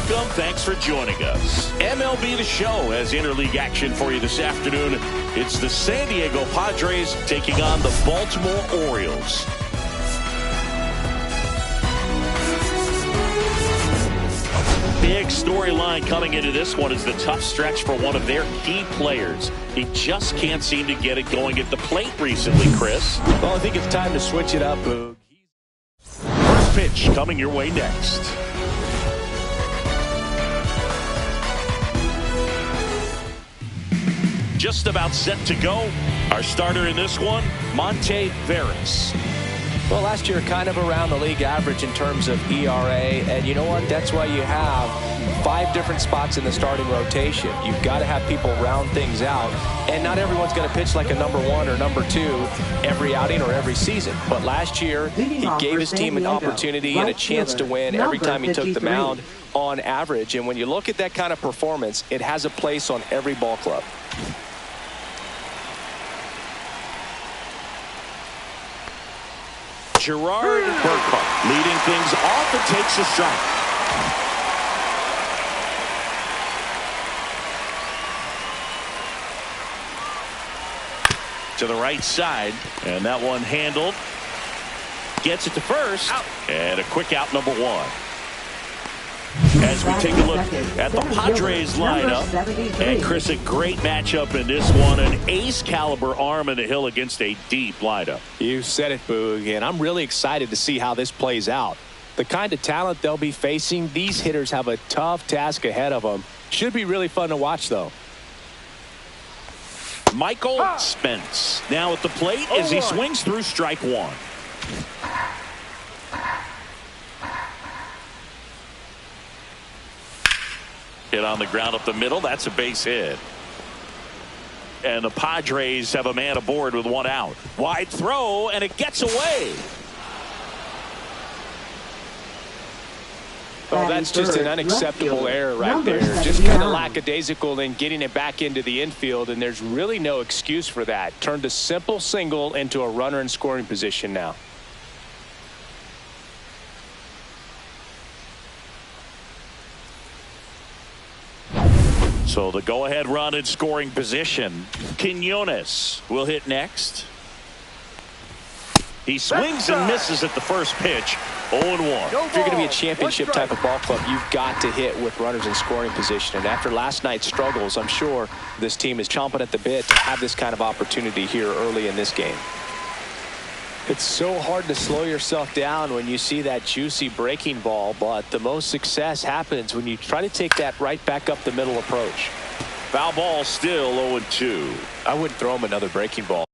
welcome. Thanks for joining us. MLB The Show has interleague action for you this afternoon. It's the San Diego Padres taking on the Baltimore Orioles. Big storyline coming into this one is the tough stretch for one of their key players. He just can't seem to get it going at the plate recently, Chris. Well, I think it's time to switch it up, Boog. First pitch coming your way next. Just about set to go. Our starter in this one, Monte Veras. Well, last year kind of around the league average in terms of ERA, and you know what? That's why you have 5 different spots in the starting rotation. You've got to have people round things out, and not everyone's going to pitch like a number 1 or number 2 every outing or every season. But last year, he gave his team an opportunity and a chance to win every time he took the mound on average. And when you look at that kind of performance, it has a place on every ball club. Gerard Burkhart leading things off and takes a strike. To the right side, and that one handled. Gets it to first, and a quick out, number 1. As we take a look at the Padres lineup, and Chris, a great matchup in this one, an ace caliber arm in the hill against a deep lineup. You said it, Boog, and I'm really excited to see how this plays out. The kind of talent they'll be facing, these hitters have a tough task ahead of them. Should be really fun to watch, though. Michael Spence now at the plate as he swings through strike 1. Hit on the ground up the middle. That's a base hit. And the Padres have a man aboard with 1 out. Wide throw, and it gets away. Oh, that's just an unacceptable error right there. Just kind of lackadaisical in getting it back into the infield, and there's really no excuse for that. Turned a simple single into a runner in scoring position now. So the go-ahead run in scoring position. Quinones will hit next. He swings and misses at the first pitch. 0-1. If you're going to be a championship type of ball club, you've got to hit with runners in scoring position. And after last night's struggles, I'm sure this team is chomping at the bit to have this kind of opportunity here early in this game. It's so hard to slow yourself down when you see that juicy breaking ball, but the most success happens when you try to take that right back up the middle approach. Foul ball still 0-2. I wouldn't throw him another breaking ball.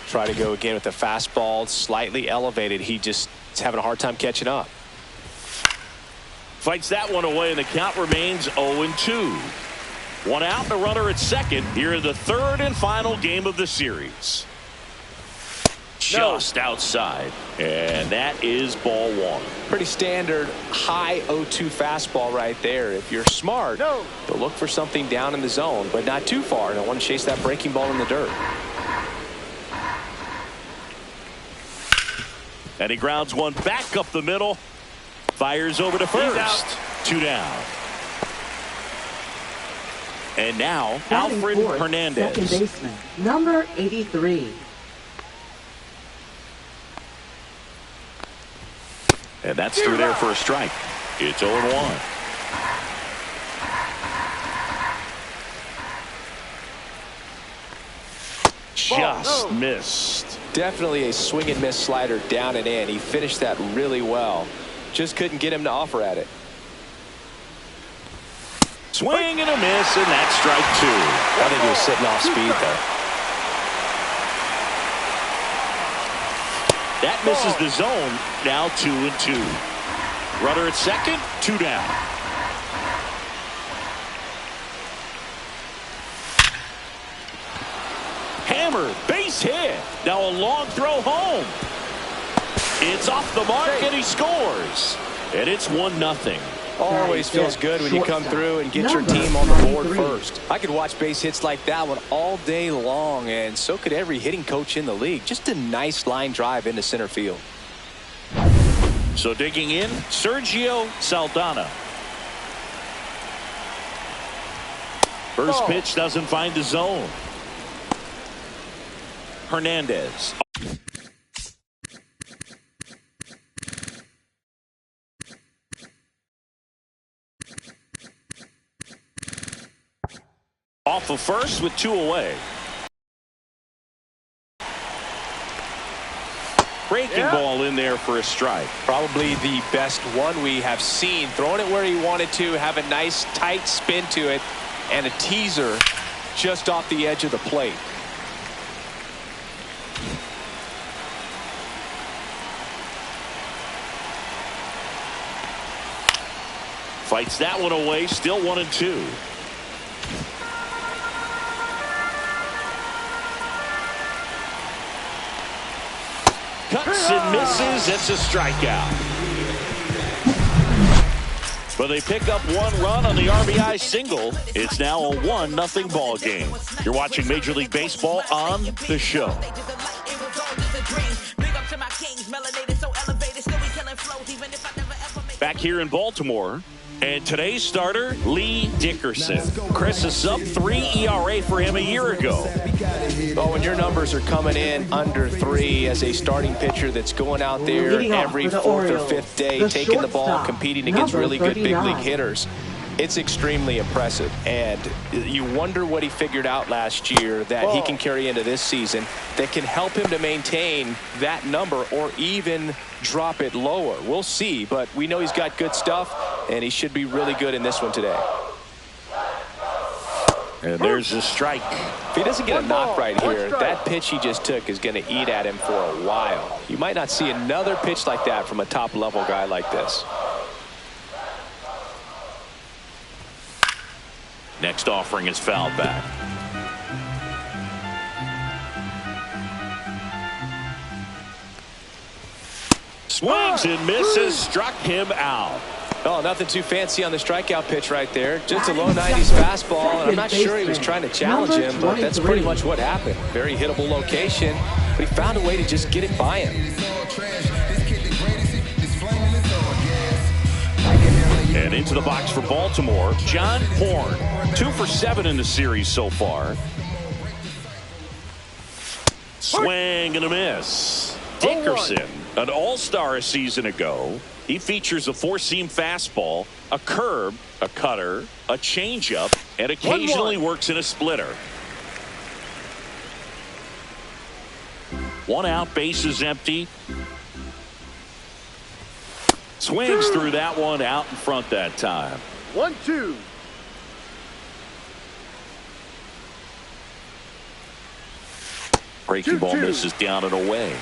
Try to go again with the fastball, slightly elevated. He just is having a hard time catching up. Fights that one away, and the count remains 0-2. One out, and a runner at second here in the third and final game of the series. Just outside, and that is ball one. Pretty standard high 0-2 fastball right there. If you're smart, you'll look for something down in the zone, but not too far. Don't want to chase that breaking ball in the dirt. And he grounds one back up the middle. Fires over to first. 2 down. And now Alfred Hernandez. Second baseman, number 83. And that's through there for a strike. It's 0-1. Just missed. Definitely a swing and miss slider down and in. He finished that really well. Just couldn't get him to offer at it. Swing and a miss, and that's strike 2. I think he was sitting off speed there. That misses the zone. Now 2-2. Runner at second, 2 down. Hammer, base hit. Now a long throw home. It's off the mark, and he scores. And it's 1-0. Always feels good when you come through and get your team on the board first. I could watch base hits like that one all day long, and so could every hitting coach in the league. Just a nice line drive into center field. So digging in, Sergio Saldana. First pitch doesn't find the zone. Hernandez. Off of first with 2 away. Breaking ball in there for a strike. Probably the best one we have seen. Throwing it where he wanted to, have a nice tight spin to it, and a teaser just off the edge of the plate. Fights that one away, still 1-2. Cuts and misses. It's a strikeout. But they pick up 1 run on the RBI single. It's now a 1-0 ball game. You're watching Major League Baseball on The Show. Back here in Baltimore. And today's starter, Lee Dickerson. Chris, a sub-3 ERA for him a year ago. Oh, when your numbers are coming in under 3 as a starting pitcher that's going out there every 4th or 5th day, taking the ball, competing against really good big league hitters, it's extremely impressive. And you wonder what he figured out last year that he can carry into this season that can help him to maintain that number or even drop it lower. We'll see, but we know he's got good stuff, and he should be really good in this one today. And there's a strike. If he doesn't get a knock right here, that pitch he just took is going to eat at him for a while. You might not see another pitch like that from a top-level guy like this. Next offering is fouled back. Swings and misses, struck him out. Oh, nothing too fancy on the strikeout pitch right there. Just a low 90s fastball, and I'm not sure he was trying to challenge him, but that's pretty much what happened. Very hittable location, but he found a way to just get it by him. And into the box for Baltimore, John Horn. 2 for 7 in the series so far. Swing and a miss. Dickerson, an all-star a season ago. He features a 4-seam fastball, a curve, a cutter, a changeup, and occasionally works in a splitter. 1 out, bases empty. Swings through that one, out in front that time. 1-2. Breaking ball misses down and away.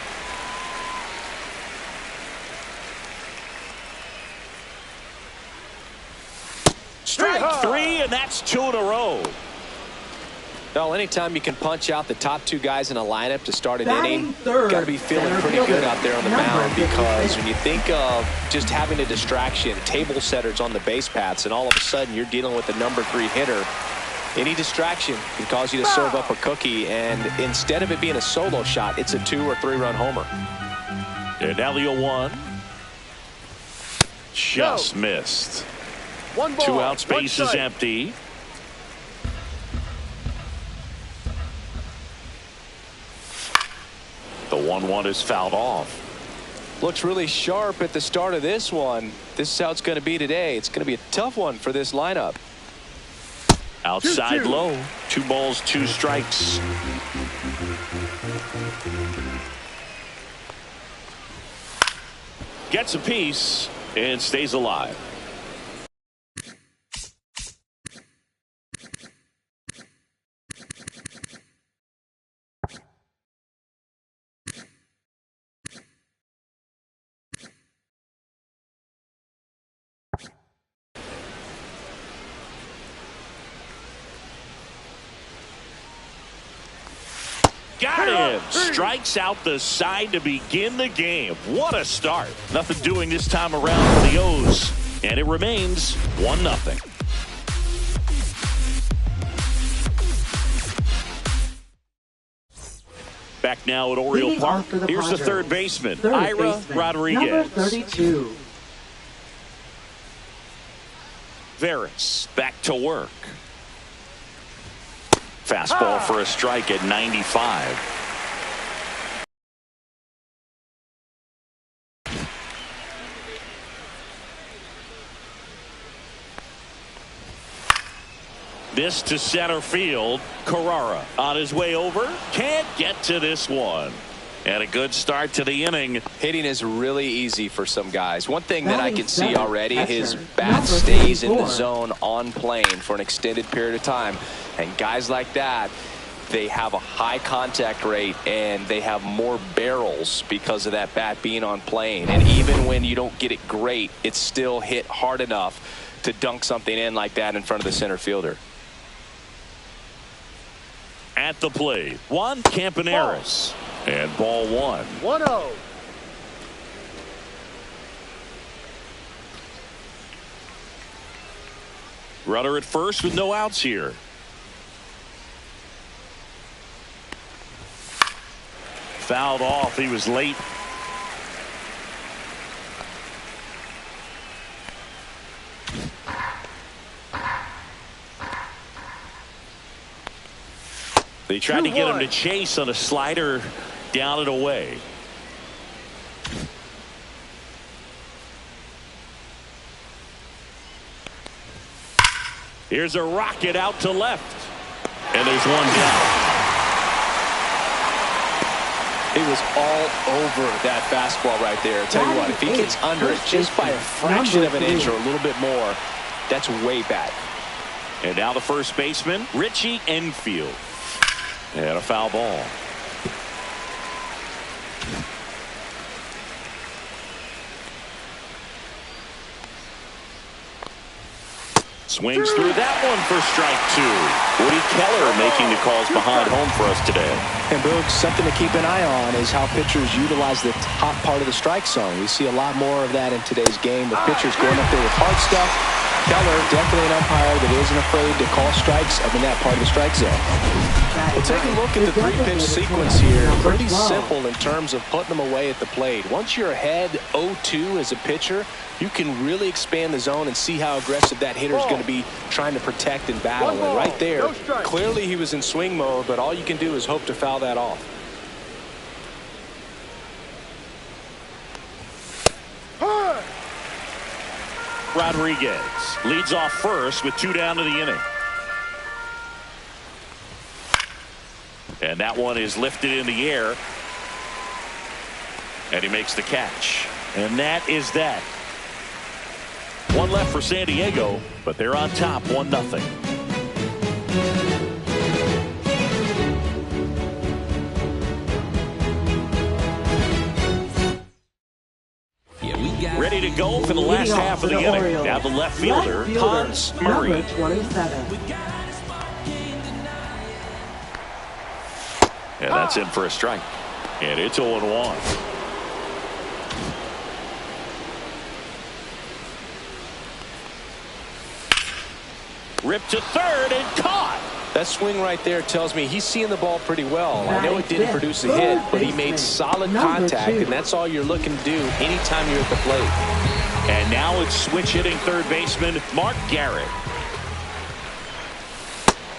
Strike three, and that's two in a row. Well, anytime you can punch out the top two guys in a lineup to start an Batting inning, third, got to be feeling center pretty fielder, good out there on the number mound, because 56. when you think of just having a distraction, table setters on the base paths, and all of a sudden you're dealing with the number 3 hitter, any distraction can cause you to serve up a cookie, and instead of it being a solo shot, it's a 2 or 3 run homer. And now the 0-1. Just missed. 1 ball, 2 outs, 1 base is strike. empty. The 1-1 is fouled off. Looks really sharp at the start of this one. This is how it's going to be today. It's going to be a tough one for this lineup. Outside 2-2. low. 2 balls, 2 strikes. Gets a piece and stays alive. Got him. Strikes out the side to begin the game. What a start. Nothing doing this time around for the O's. And it remains 1-0. Back now at Oriole Leading Park. off for the Here's the Padres. third baseman, Third Ira baseman, Rodriguez. Number 32. Veras back to work. Fastball for a strike at 95. This to center field. Carrara on his way over. Can't get to this one. And a good start to the inning. Hitting is really easy for some guys. One thing that I Batting can see seventh, already, his catcher, bat number stays in the 54. zone on plane for an extended period of time. And guys like that, they have a high contact rate and they have more barrels because of that bat being on plane. And even when you don't get it great, it's still hit hard enough to dunk something in like that in front of the center fielder. At the plate, Juan Campaneris. And ball 1. 1-0. Runner at first with no outs here. Fouled off. He was late. They tried to get him to chase on a slider down and away. Here's a rocket out to left. And there's one down. It was all over that fastball right there. I tell you what, if he gets under it just by a fraction of an inch or a little bit more, that's way back. And now the first baseman, Richie Enfield. And a foul ball. Swings through that one for strike 2. Woody Keller making the calls behind home for us today. And Boog, something to keep an eye on is how pitchers utilize the top part of the strike zone. We see a lot more of that in today's game with pitchers going up there with hard stuff. Keller, definitely an umpire that isn't afraid to call strikes up in that part of the strike zone. We'll take a look at the 3-pitch sequence here. Pretty simple in terms of putting them away at the plate. Once you're ahead 0-2 as a pitcher, you can really expand the zone and see how aggressive that hitter is going to be trying to protect and battle. And right there, clearly he was in swing mode, but all you can do is hope to foul that off. Rodriguez leads off first with 2 down to the inning. And that one is lifted in the air. And he makes the catch. And that is that. One left for San Diego, but they're on top 1-0. Ready to to go for the last half of the inning. Orioles. Now the left fielder, Hans Murray. Number 27. And that's in for a strike. And it's 0-1. Ripped to third and caught. That swing right there tells me he's seeing the ball pretty well. I know it didn't produce a hit, but he made solid contact, and that's all you're looking to do anytime you're at the plate. And now it's switch hitting third baseman Mark Garrett.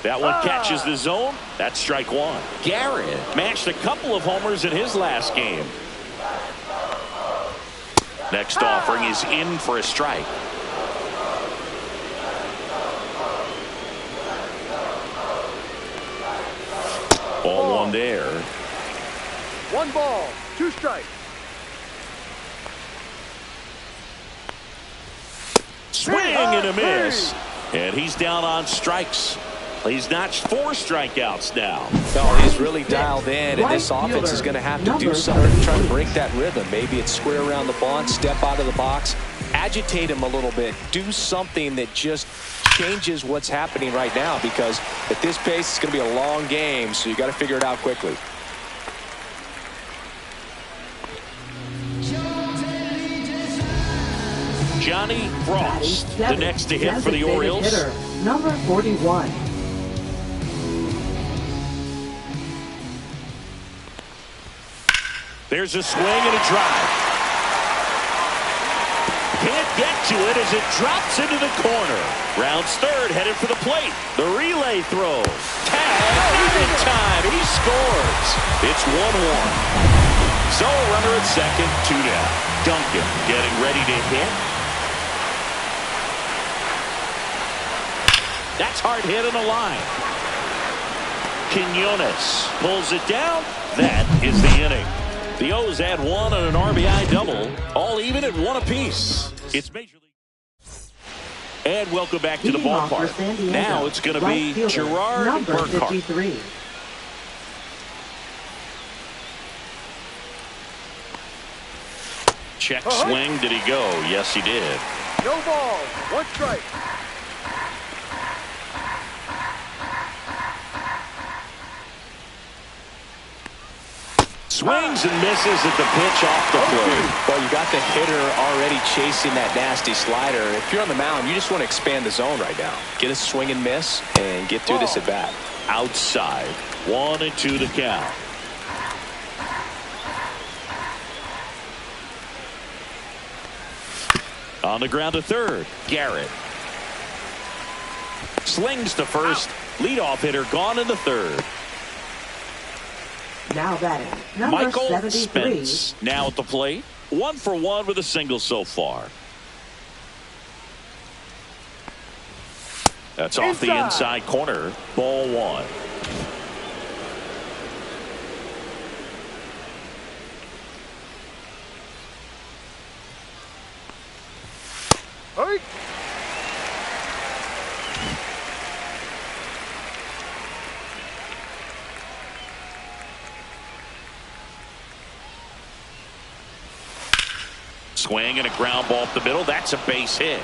That one catches the zone. That's strike one. Garrett matched a couple of homers in his last game. Next offering is in for a strike. Ball one there. 1 ball, 2 strikes. Swing and a miss. And he's down on strikes. He's notched 4 strikeouts now. No, he's really dialed in, and this offense is going to have to do something to try to break that rhythm. Maybe it's square around the bunt, step out of the box, agitate him a little bit, do something that just changes what's happening right now, because at this pace it's going to be a long game, so you got to figure it out quickly. Johnny Frost, the next to hit for the Orioles. Hitter, number 41. There's a swing and a drive. Can't get to it as it drops into the corner. Rounds third, headed for the plate. The relay throw. Tag, not in time. He scores. It's 1-1. So a runner at second, 2 down. Duncan getting ready to hit. That's hard hit on the line. Quinones pulls it down. That is the inning. The O's add 1 on an RBI double, all even at 1 apiece. It's Major League. And welcome back to the ballpark. Now it's going to be Gerard Burkhart. 53. Check swing. Did he go? Yes, he did. No ball, 1 strike. Swings and misses at the pitch off the plate. Well, you got the hitter already chasing that nasty slider. If you're on the mound, you just want to expand the zone right now. Get a swing and miss and get through this at bat. Outside. 1-2 the count. On the ground to third. Garrett. Slings to first. Leadoff hitter gone in the third. Now batting, number Michael 73. Spence now at the plate. 1 for 1 with a single so far. That's off the inside corner. Ball 1. Hurry. Swing and a ground ball up the middle. That's a base hit.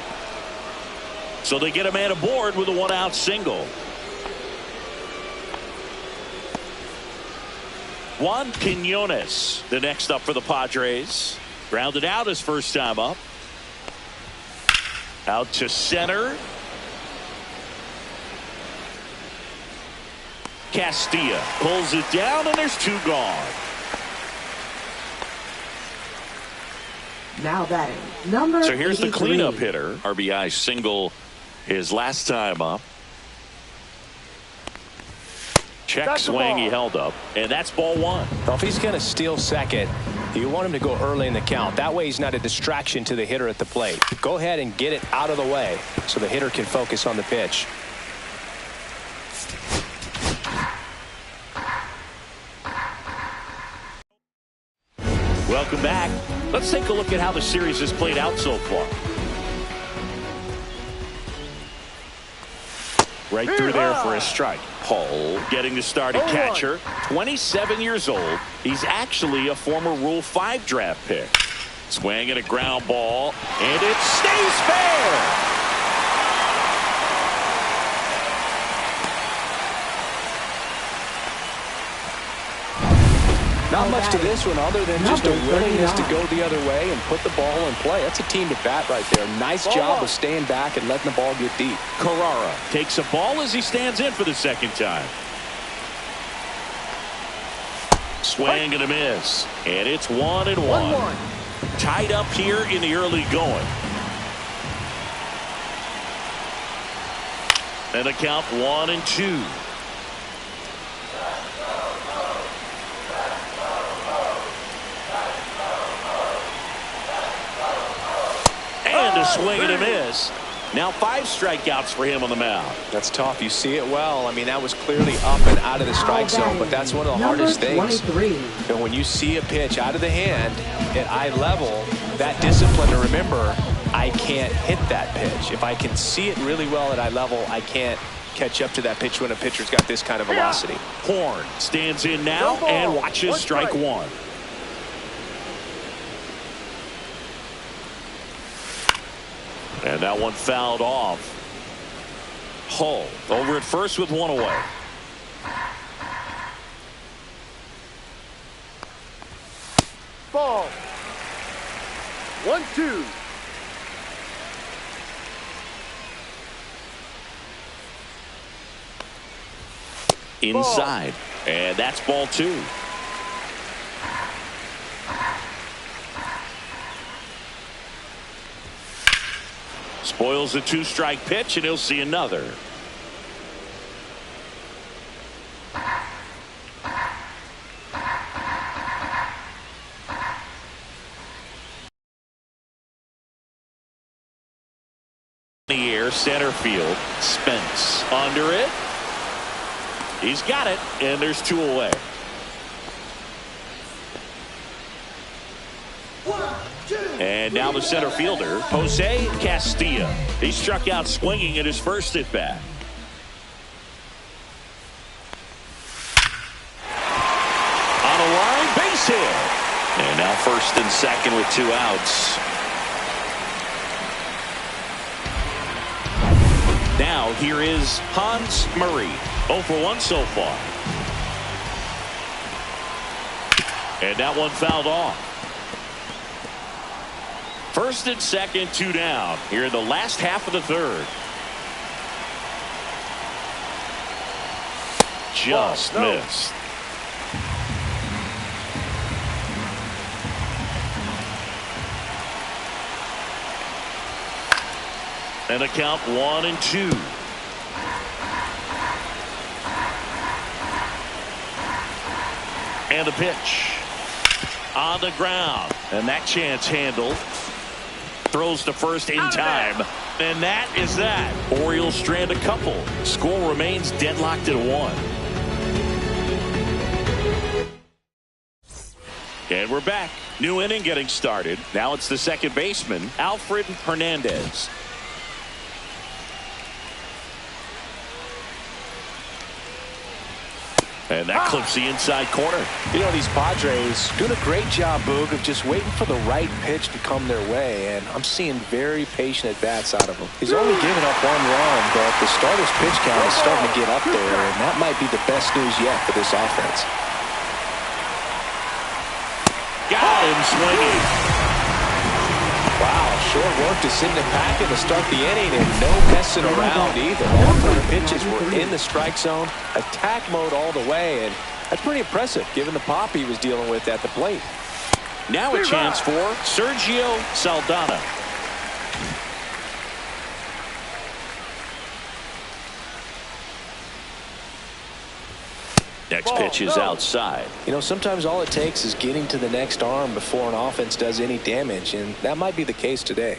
So they get a man aboard with a 1-out single. Juan Quinones, the next up for the Padres. Grounded out his first time up. Out to center. Castilla pulls it down, and there's 2 gone. Now batting, number So here's 83. the cleanup hitter. RBI single his last time up. Check swing, he held up, and that's ball 1. Well, if he's going to steal second, you want him to go early in the count. That way he's not a distraction to the hitter at the plate. Go ahead and get it out of the way so the hitter can focus on the pitch. Welcome back. Let's take a look at how the series has played out so far. Right through there for a strike. Hull getting the start at catcher. 27 years old. He's actually a former Rule 5 draft pick. Swing and a ground ball, and it stays fair. Not much to this one other than just a willingness to go the other way and put the ball in play. That's a team to bat right there. Nice job of staying back and letting the ball get deep. Carrara takes a ball as he stands in for the second time. Swing and a miss. And it's 1-1. Tied up here in the early going. And the count 1-2. And a swing and a miss. Now 5 strikeouts for him on the mound. That's tough. You see it well. I mean, that was clearly up and out of the strike zone, but that's one of the hardest things. And when you see a pitch out of the hand at eye level, that discipline to remember, I can't hit that pitch. If I can see it really well at eye level, I can't catch up to that pitch when a pitcher's got this kind of velocity. Horn stands in now and watches strike one. And that one fouled off. Hull over at first with one away. Ball. 1-2. Inside. And that's ball 2. Spoils the 2-strike pitch, and he'll see another. In the air, center field. Spence under it. He's got it, and there's 2 away. And now the center fielder, Jose Castilla. He struck out swinging at his first at bat. On a line, base hit. And now first and second with 2 outs. Now here is Hans Murray. 0 for 1 so far. And that one fouled off. First and second, 2 down here in the last half of the third. Just missed. And the count 1-2. And the pitch on the ground, and that chance handled. Throws to first in time, and that is that. Orioles strand a couple. Score remains deadlocked at 1. And we're back. New inning getting started. Now it's the second baseman, Alfred Hernandez. And that clips the inside corner. You know, these Padres doing a great job, Boog, of just waiting for the right pitch to come their way, and I'm seeing very patient at-bats out of them. He's only given up 1 run, but the starter's pitch count is starting to get up there, and that might be the best news yet for this offense. Got him swinging. Wow, short work to send it back in to start the inning, and no messing around either. All 4 pitches were in the strike zone, attack mode all the way, and that's pretty impressive given the pop he was dealing with at the plate. Now a chance for Sergio Saldana. Next pitch is outside. You know, sometimes all it takes is getting to the next arm before an offense does any damage, and that might be the case today.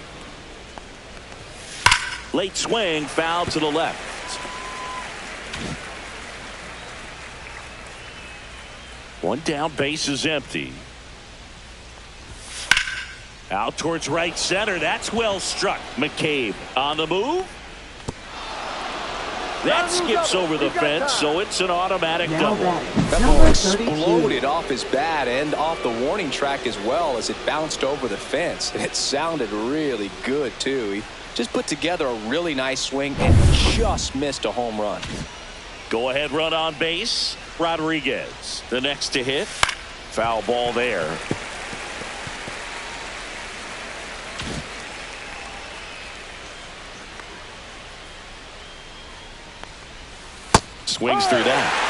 Late swing, foul to the left. One down, base is empty. Out towards right center. That's well struck. McCabe on the move. That skips over the fence, so it's an automatic Now double. batting, That ball number exploded 32. off his bat and off the warning track as well as it bounced over the fence. And it sounded really good, too. He just put together a really nice swing and just missed a home run. Go ahead run on base. Rodriguez, the next to hit. Foul ball there. Swings through that.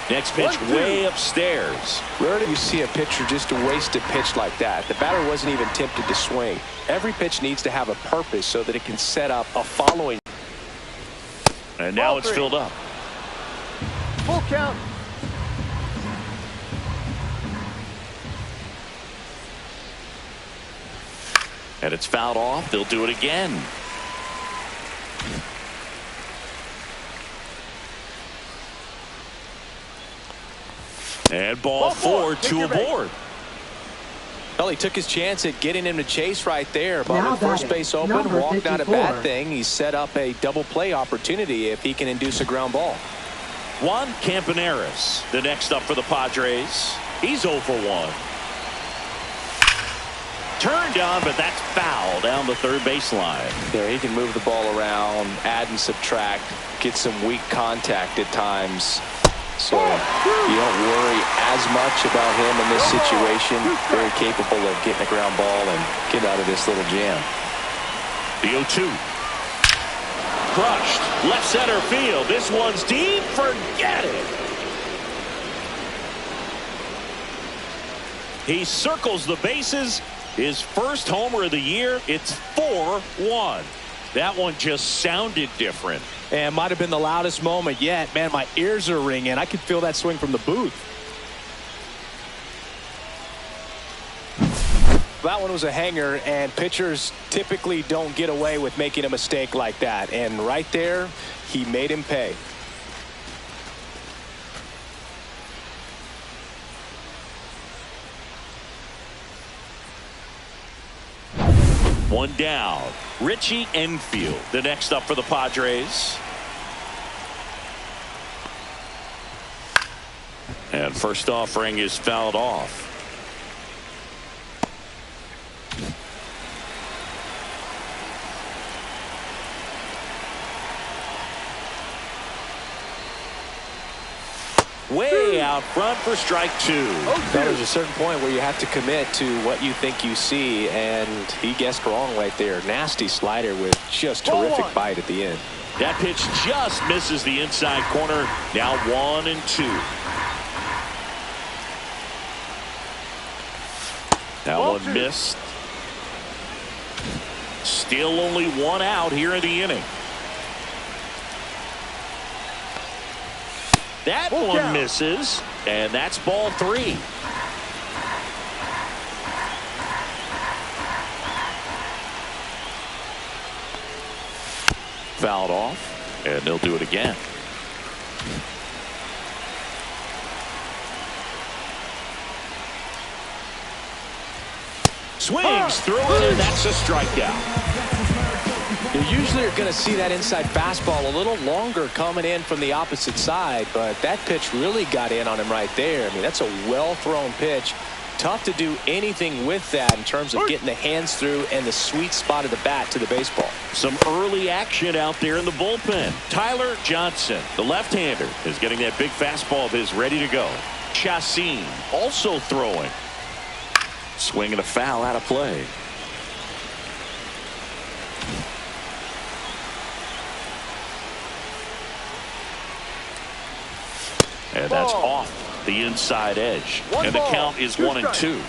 0-2. Next pitch way upstairs. Rarely do you see a pitcher just waste a pitch like that. The batter wasn't even tempted to swing. Every pitch needs to have a purpose so that it can set up a following. And now it's filled up. Full count. And it's fouled off. They'll do it again. And ball four, two aboard. Well, he took his chance at getting him to chase right there. But Now with first batting, base open, number walk not a 54. bad thing. He set up a double play opportunity if he can induce a ground ball. Juan Campaneris, the next up for the Padres. He's 0 for 1. Turned on, but that's foul down the third baseline. There, he can move the ball around, add and subtract, get some weak contact at times. So you don't worry as much about him in this situation. Very capable of getting a ground ball and get out of this little jam. The 0-2. Crushed. Left center field. This one's deep. Forget it. He circles the bases. His first homer of the year. It's 4-1. That one just sounded different. And might have been the loudest moment yet. Man, my ears are ringing. I could feel that swing from the booth. That one was a hanger, and pitchers typically don't get away with making a mistake like that. And right there, he made him pay. One down. Richie Enfield, the next up for the Padres. And first offering is fouled off. Way out front for strike two. There's a certain point where you have to commit to what you think you see, and he guessed wrong right there. Nasty slider with just terrific bite at the end. That pitch just misses the inside corner. Now 1-2. That one missed. Still only one out here in the inning. That one misses, and that's ball three. Fouled off, and they'll do it again. Swings through it, and that's a strikeout. You usually are going to see that inside fastball a little longer coming in from the opposite side, but that pitch really got in on him right there. I mean, that's a well-thrown pitch. Tough to do anything with that in terms of getting the hands through and the sweet spot of the bat to the baseball. Some early action out there in the bullpen. Tyler Johnson, the left-hander, is getting that big fastball of his ready to go. Chacin also throwing. Swinging a foul out of play. And that's off the inside edge. And the count is 1-2.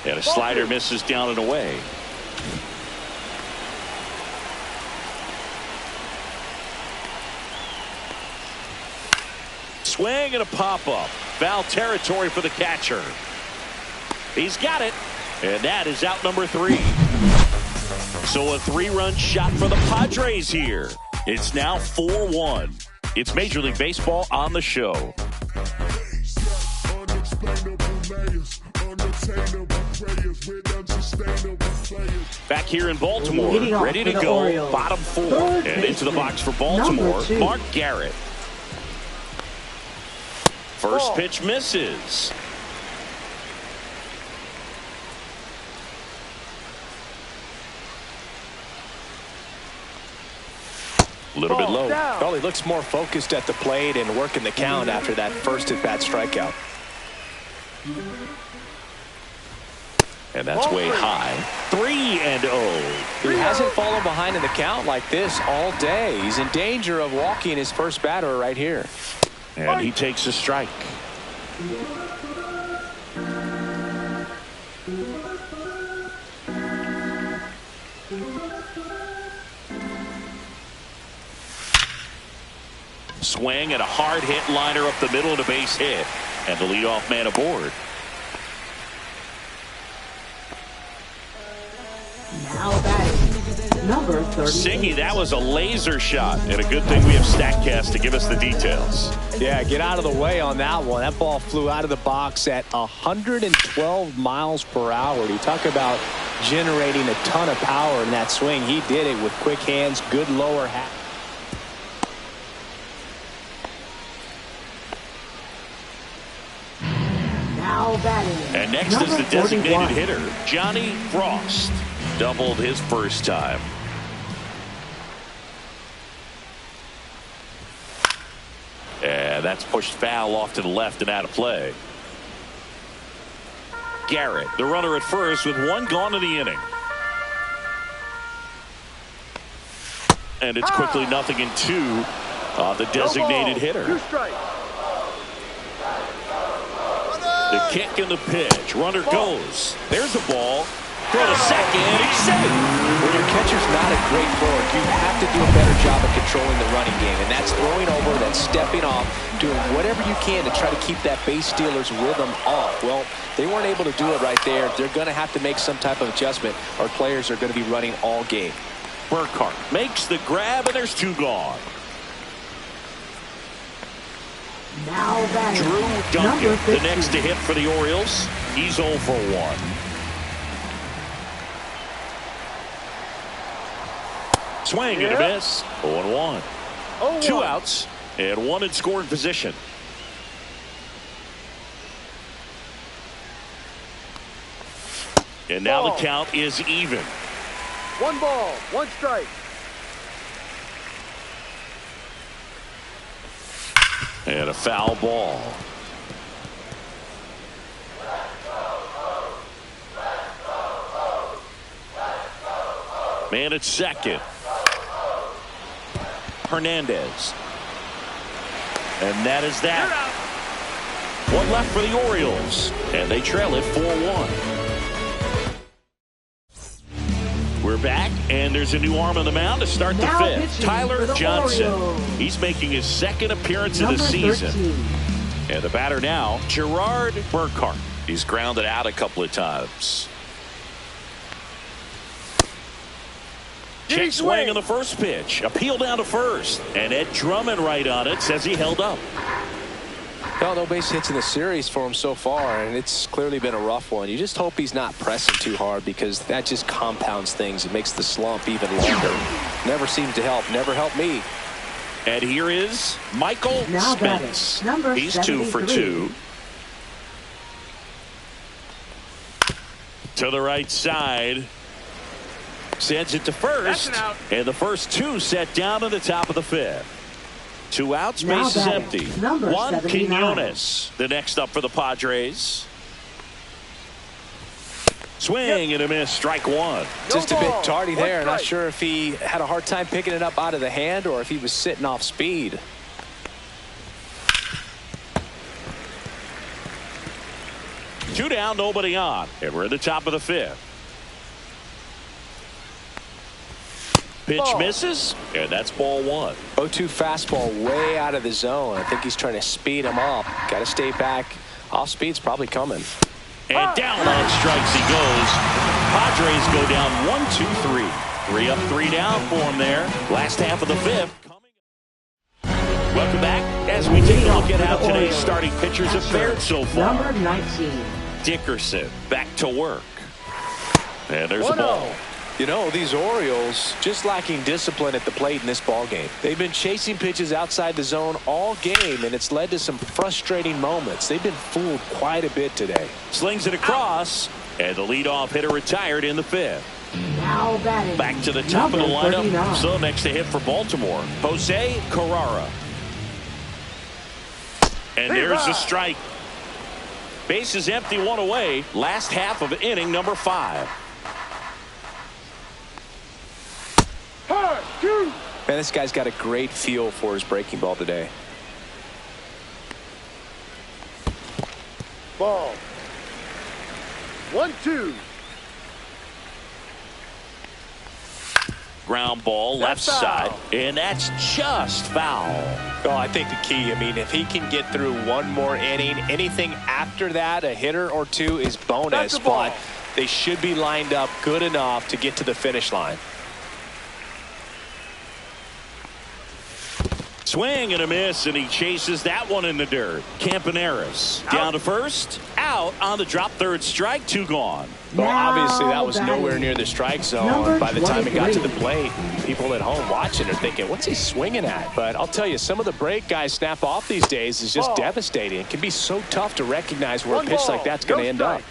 And a slider misses down and away. Swing and a pop-up. Foul territory for the catcher. He's got it. And that is out number 3. So a 3-run shot for the Padres here. It's now 4-1. It's Major League Baseball on the show. Back here in Baltimore, ready to go. Orioles. Bottom four. Third And into the baseman, box for Baltimore, number 2. Mark Garrett. First pitch misses. A little bit low. Well, he looks more focused at the plate and working the count after that first at-bat strikeout. And that's way high. 3-0. He hasn't fallen behind in the count like this all day. He's in danger of walking his first batter right here. And he takes a strike. Swing and a hard hit liner up the middle and a base hit. And the leadoff man aboard. Now batting, number 30. Singy, that was a laser shot. And a good thing we have StatCast to give us the details. Yeah, get out of the way on that one. That ball flew out of the box at 112 miles per hour. You talk about generating a ton of power in that swing. He did it with quick hands, good lower half. Now batting, And next number is the designated 41. hitter, Johnny Frost. Doubled his first time. And that's pushed foul off to the left and out of play. Garrett, the runner at first with one gone in the inning. And it's quickly 0-2 on the designated hitter. 2 strikes. The kick and the pitch. Runner goes. There's the ball. Throw to second. He's safe. When your catcher's not a great thrower, you have to do a better job of controlling the running game. And that's throwing over, that's stepping off, doing whatever you can to try to keep that base stealer's rhythm off. Well, they weren't able to do it right there. They're going to have to make some type of adjustment. Our players are going to be running all game. Burkhart makes the grab, and there's 2 gone. Now batting, Drew number Duncan, 15. the next to hit for the Orioles. He's 0 for 1. Swing and a miss. 0-1. 2 outs and 1 in scoring position. And now the count is even. 1 ball, 1 strike. And a foul ball. Man at second. Hernandez. And that is that. 1 left for the Orioles. And they trail it 4-1. We're back, and there's a new arm on the mound to start the Now 5th. pitching Tyler for the Johnson. Orioles. He's making his 2nd appearance of Number the season. 13. And the batter now, Gerard Burkhart. He's grounded out a couple of times. Check swing on the first pitch. Appeal down to first. And Ed Drummond right on it says he held up. Well, no base hits in the series for him so far, and it's clearly been a rough one. You just hope he's not pressing too hard because that just compounds things. It makes the slump even longer. Never seems to help. Never helped me. And here is Michael Now Spence. batting, number He's 2 for 2. To the right side. Sends it to first. And the first 2 set down in the top of the 5th. 2 outs, Now base is batting, empty. number Juan 79. Quinones, the next up for the Padres. Swing and a miss, strike 1. Just a ball, bit tardy 1 there. Not strike. sure if he had a hard time picking it up out of the hand or if he was sitting off speed. Two down, nobody on. And we're at the top of the 5th. Pitch Ball. misses, and that's ball 1. 0-2 fastball way out of the zone. I think he's trying to speed him up. Got to stay back. Off speed's probably coming. And down on strikes he goes. Padres go down 1-2-3. 3 up, 3 down for him there. Last half of the 5th. Welcome back as we take a look at how today's starting pitchers have fared so far. Number 19. Dickerson back to work. And there's a ball. You know, these Orioles just lacking discipline at the plate in this ball game. They've been chasing pitches outside the zone all game, and it's led to some frustrating moments. They've been fooled quite a bit today. Slings it across, and the leadoff hitter retired in the fifth. Now batting. Back to the top of the Number lineup. 39. So next to hit for Baltimore, Jose Carrara. And there's a strike. Base is empty, one away. Last half of inning number 5. Man, this guy's got a great feel for his breaking ball today. Ball. 1-2. Ground ball left side, and that's just foul. Oh, I think the key, I mean, if he can get through one more inning, anything after that, a hitter or two is bonus, but they should be lined up good enough to get to the finish line. Swing and a miss, and he chases that one in the dirt. Campaneris down to first, out on the drop, third strike, 2 gone. Well, obviously that Now was batting. nowhere near the strike zone. Number By the time it got to 23. the plate, people at home watching are thinking, what's he swinging at? But I'll tell you, some of the break guys snap off these days is just devastating. It can be so tough to recognize where a pitch like that's going to end up.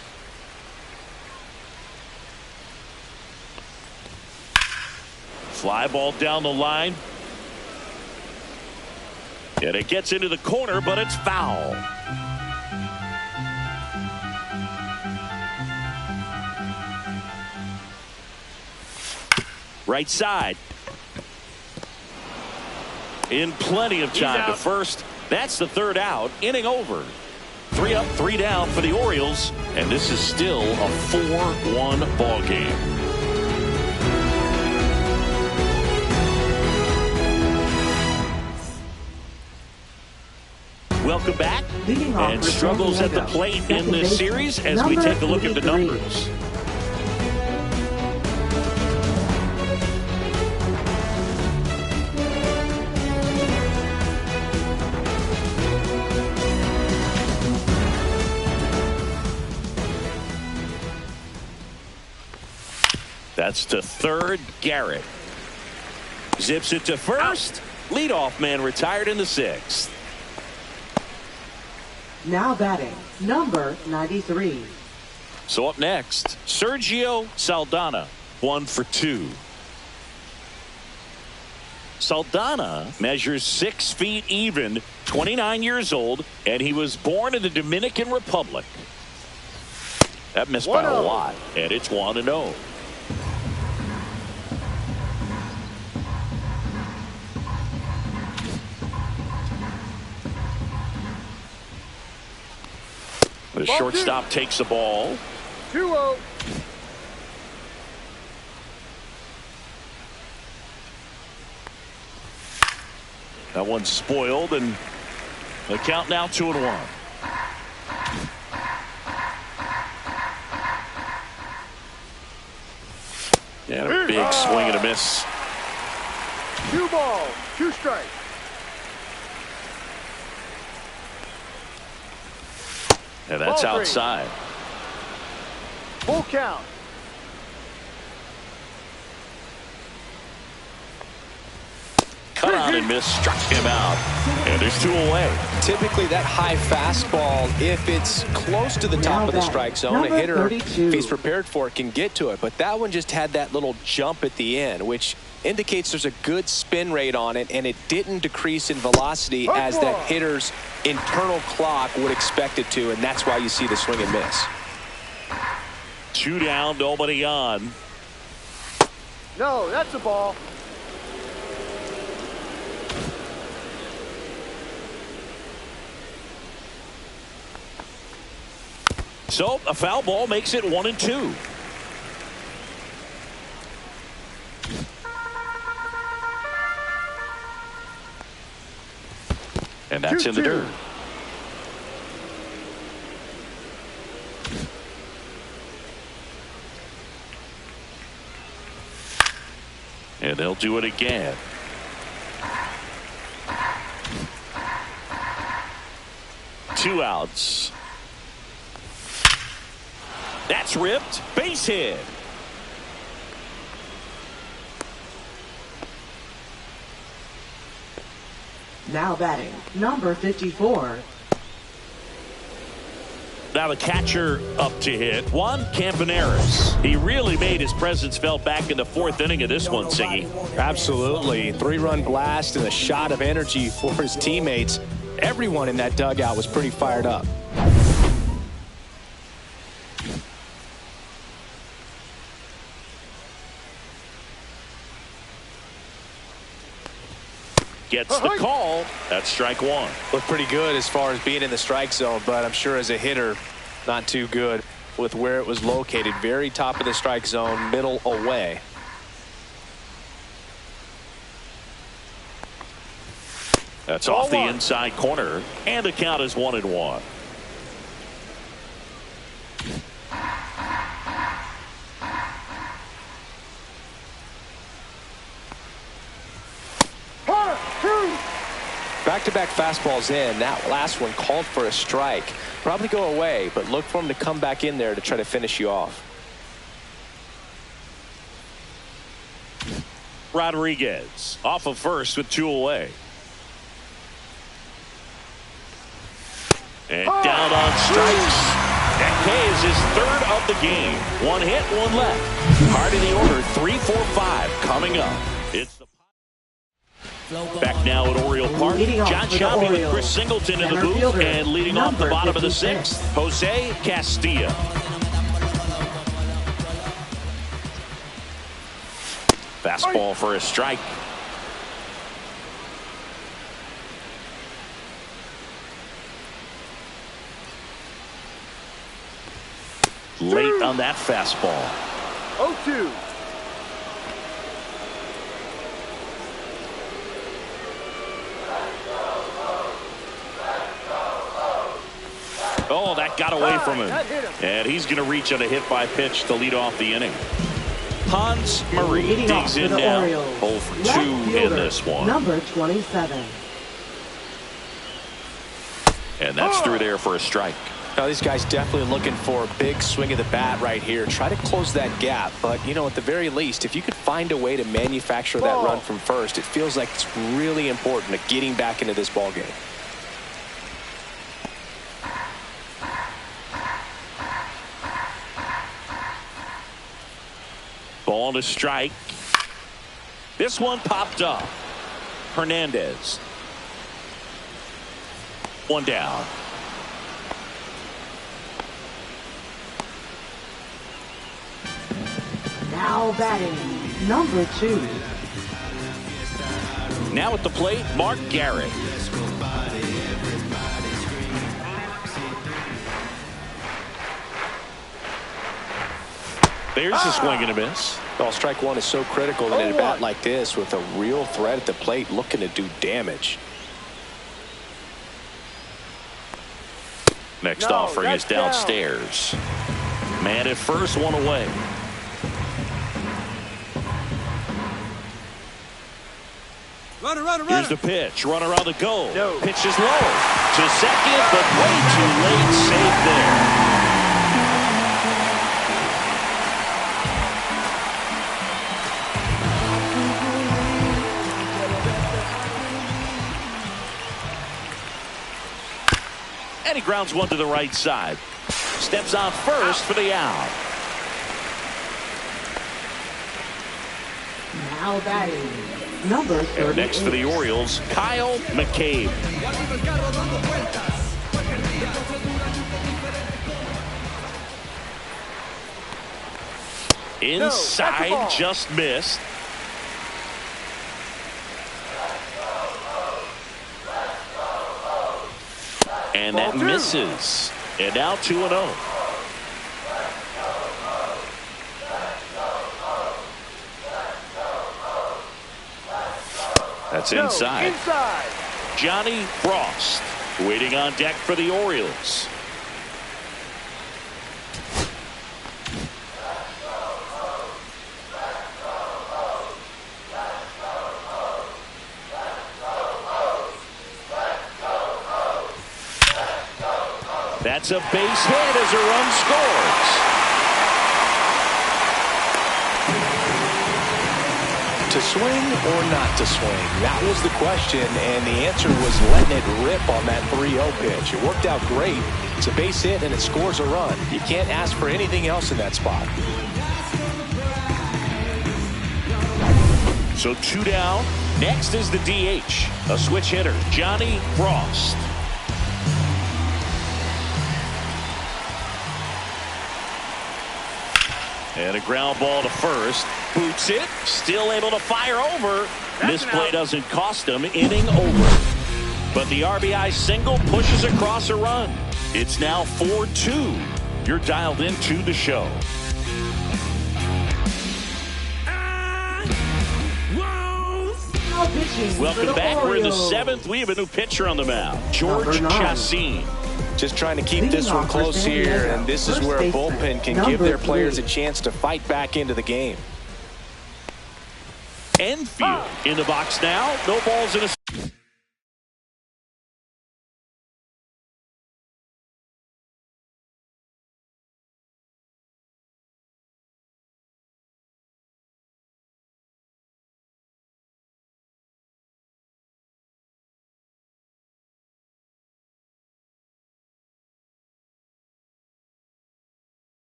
Fly ball down the line. And it gets into the corner, but it's foul. Right side. In plenty of time to first. That's the third out. Inning over. 3 up, 3 down for the Orioles. And this is still a 4-1 ball game. Welcome back. Leading off And for struggles San at the Diego. plate in Second this base, series as we number take a look at the 33. numbers. That's to third, Garrett. Zips it to first. Leadoff man retired in the 6th. Now batting. Number 93. So up next, Sergio Saldana, 1 for 2. Saldana measures 6 feet even, 29 years old, and he was born in the Dominican Republic. That missed by a lot, and it's 1-0. The shortstop takes the ball. 2-0. That one's spoiled, and the count now 2-1. And a big swing and a miss. 2 balls, 2 strikes. And that's Ball 3. outside. Full count. Cut on and miss, struck him out. And there's 2 away. Typically that high fastball, if it's close to the top of the strike zone, a Number hitter, 32. if he's prepared for it, can get to it. But that one just had that little jump at the end, which indicates there's a good spin rate on it, and it didn't decrease in velocity as that hitter's internal clock would expect it to, and that's why you see the swing and miss. 2 down, nobody on. No, that's a ball. So a foul ball makes it 1-2. And that's in the dirt. And they'll do it again. 2 outs. That's ripped. Base hit. Now batting, number 54. Now the catcher up to hit. Juan Campaneris. He really made his presence felt back in the 4th inning of this one, Siggy. Absolutely. 3-run blast and a shot of energy for his teammates. Everyone in that dugout was pretty fired up. Gets the call. That's strike 1. Looked pretty good as far as being in the strike zone, but I'm sure as a hitter, not too good with where it was located. Very top of the strike zone, middle away. That's off the inside corner, and the count is 1-1. Back-to-back fastballs in. That last one called for a strike. Probably go away, but look for him to come back in there to try to finish you off. Rodriguez off of first with 2 away. And down on strikes. That K is his 3rd of the game. 1 hit, 1 left. Part of the order, 3-4-5 coming up. It's the back now at Oriole Park. John Shelby with Chris Singleton in the booth, and leading off the bottom of the 6th, Jose Castilla. Fastball for a strike. Late on that fastball. 0-2. Oh, that got away from him. And he's going to reach on a hit by pitch to lead off the inning. Hans Marie digs in now. 0 for 2 in this one. Number 27. And that's through there for a strike. Now these guys definitely looking for a big swing of the bat right here. Try to close that gap. But, you know, at the very least, if you could find a way to manufacture that run from first, it feels like it's really important to getting back into this ball game. Ball to strike. This one popped up. Hernandez. 1 down. Now batting, number 2. Now at the plate, Mark Garrett. There's a swing and a miss. Well, strike 1 is so critical in a bat like this with a real threat at the plate looking to do damage. Next offering is downstairs. Man at first, 1 away. Here's the pitch. Runner on the go. Pitch is low. To second, but way too late. Safe there. And he grounds 1 to the right side. Steps on first for the out. Now batting, number 38. And next for the Orioles, Kyle McCabe. Inside, just missed. And that misses. And now 2-0. That's inside. Johnny Frost waiting on deck for the Orioles. That's a base hit as a run scores. To swing or not to swing? That was the question, and the answer was letting it rip on that 3-0 pitch. It worked out great. It's a base hit, and it scores a run. You can't ask for anything else in that spot. So 2 down. Next is the DH, a switch hitter, Johnny Frost. And a ground ball to first. Boots it. Still able to fire over. This play doesn't cost him. Inning over. But the RBI single pushes across a run. It's now 4-2. You're dialed into the show. Welcome back. We're in the 7th. We have a new pitcher on the mound, George Chassin. Just trying to keep this one close here, and this is where a bullpen can give their players a chance to fight back into the game. Enfield in the box now. No balls in a...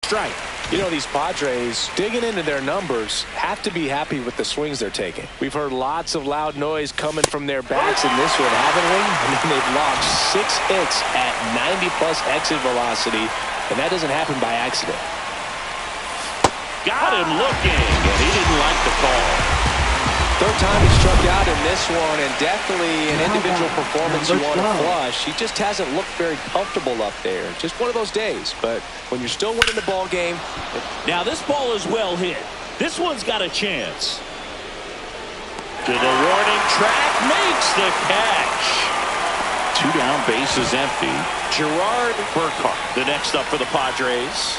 Strike. You know, these Padres, digging into their numbers, have to be happy with the swings they're taking. We've heard lots of loud noise coming from their bats in this one, haven't we? I mean, they've logged 6 hits at 90-plus exit velocity, and that doesn't happen by accident. Got him looking, and he didn't like the call. Third time he struck out in this one, and definitely an individual performance you want to flush. He just hasn't looked very comfortable up there. Just one of those days. But when you're still winning the ball game. Now this ball is well hit. This one's got a chance. To the warning track, makes the catch. 2 down, bases empty. Gerard Burkhart, the next up for the Padres.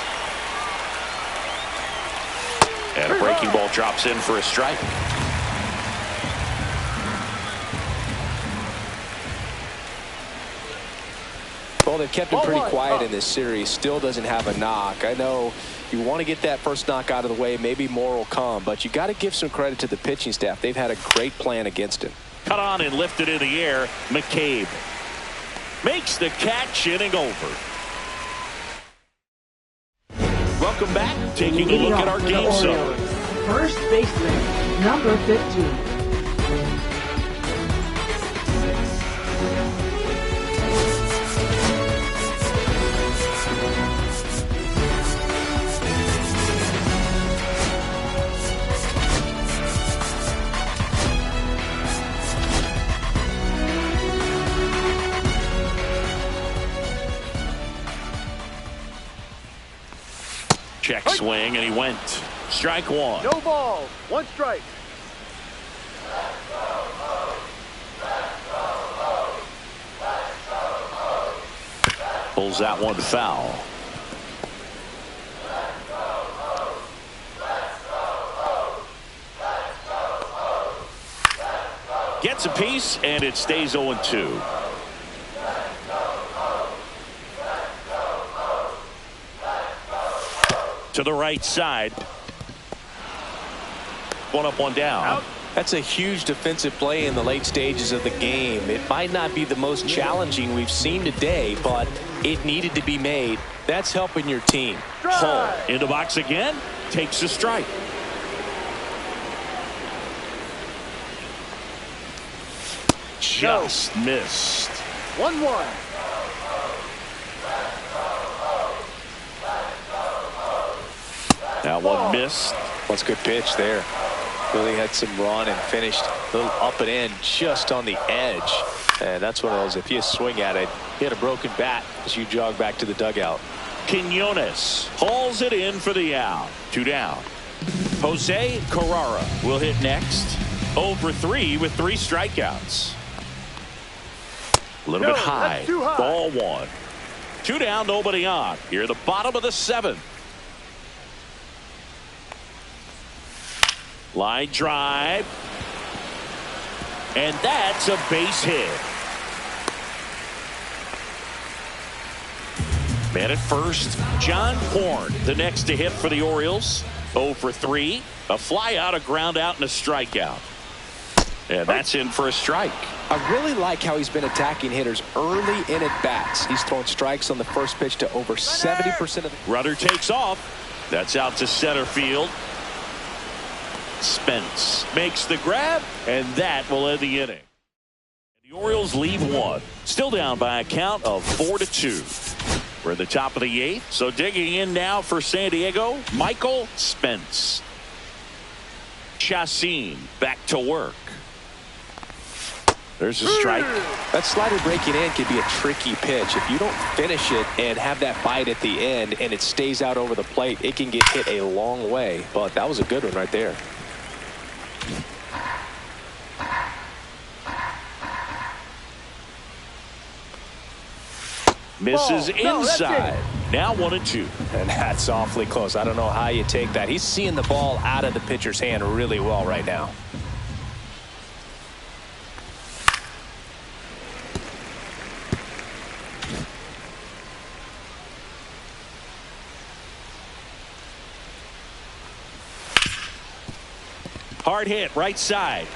And a breaking ball drops in for a strike. Well, they've kept him pretty quiet in this series. Still doesn't have a knock. I know you want to get that first knock out of the way. Maybe more will come. But you got to give some credit to the pitching staff. They've had a great plan against him. Cut on and lifted in the air. McCabe makes the catch. Inning over. Welcome back. Taking a look at our game summary. First baseman, number 15. Check swing, and he went. Strike one. No balls. 1 strike. Pulls that one foul. Gets a piece, and it stays 0-2. To the right side. 1 up, 1 down. Out. That's a huge defensive play in the late stages of the game. It might not be the most challenging we've seen today, but it needed to be made. That's helping your team. Hall in the box again, takes a strike. Just missed. 1-1. That one missed. That's a good pitch there. Really had some run and finished a little up and in just on the edge. And that's one of those, if you swing at it, you had a broken bat as you jog back to the dugout. Quinones hauls it in for the out. 2 down. Jose Carrara will hit next. 0 for 3 with 3 strikeouts. A little bit high. Ball 1. 2 down, nobody on. Here at the bottom of the 7th. Line drive. And that's a base hit. Man at first, John Horn, the next to hit for the Orioles. 0 for 3. A fly out, a ground out, and a strikeout. And that's in for a strike. I really like how he's been attacking hitters early in at bats. He's thrown strikes on the first pitch to over 70% of the Runner takes off. That's out to center field. Spence makes the grab, and that will end the inning. The Orioles lead 1. Still down by a count of 4-2. We're at the top of the 8th, so digging in now for San Diego, Michael Spence. Chacin back to work. There's a strike. That slider breaking in can be a tricky pitch. If you don't finish it and have that bite at the end and it stays out over the plate, it can get hit a long way. But that was a good one right there. Misses inside. Now 1-2. And that's awfully close. I don't know how you take that. He's seeing the ball out of the pitcher's hand really well right now. Hard hit right side.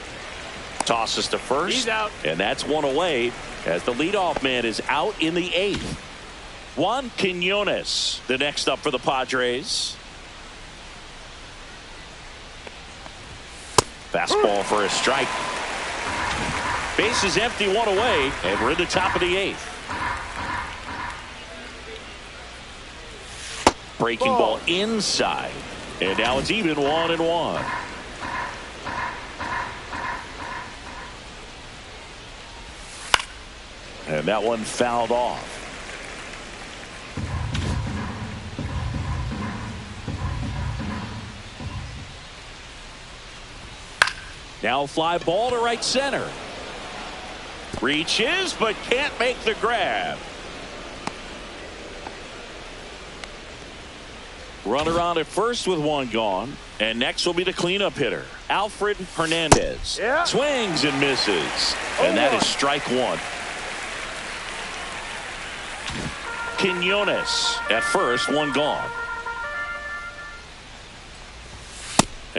Tosses to first. He's out. And that's one away as the leadoff man is out in the 8th. Juan Quinones, the next up for the Padres. Fastball for a strike. Base is empty, 1 away, and we're in the top of the 8th. Breaking ball inside. And now it's even 1-1. And that one fouled off. Now fly ball to right center. Reaches but can't make the grab. Runner on at first with 1 gone. And next will be the cleanup hitter, Alfred Hernandez. Swings and misses. And that is strike 1. Quinones at first, 1 gone.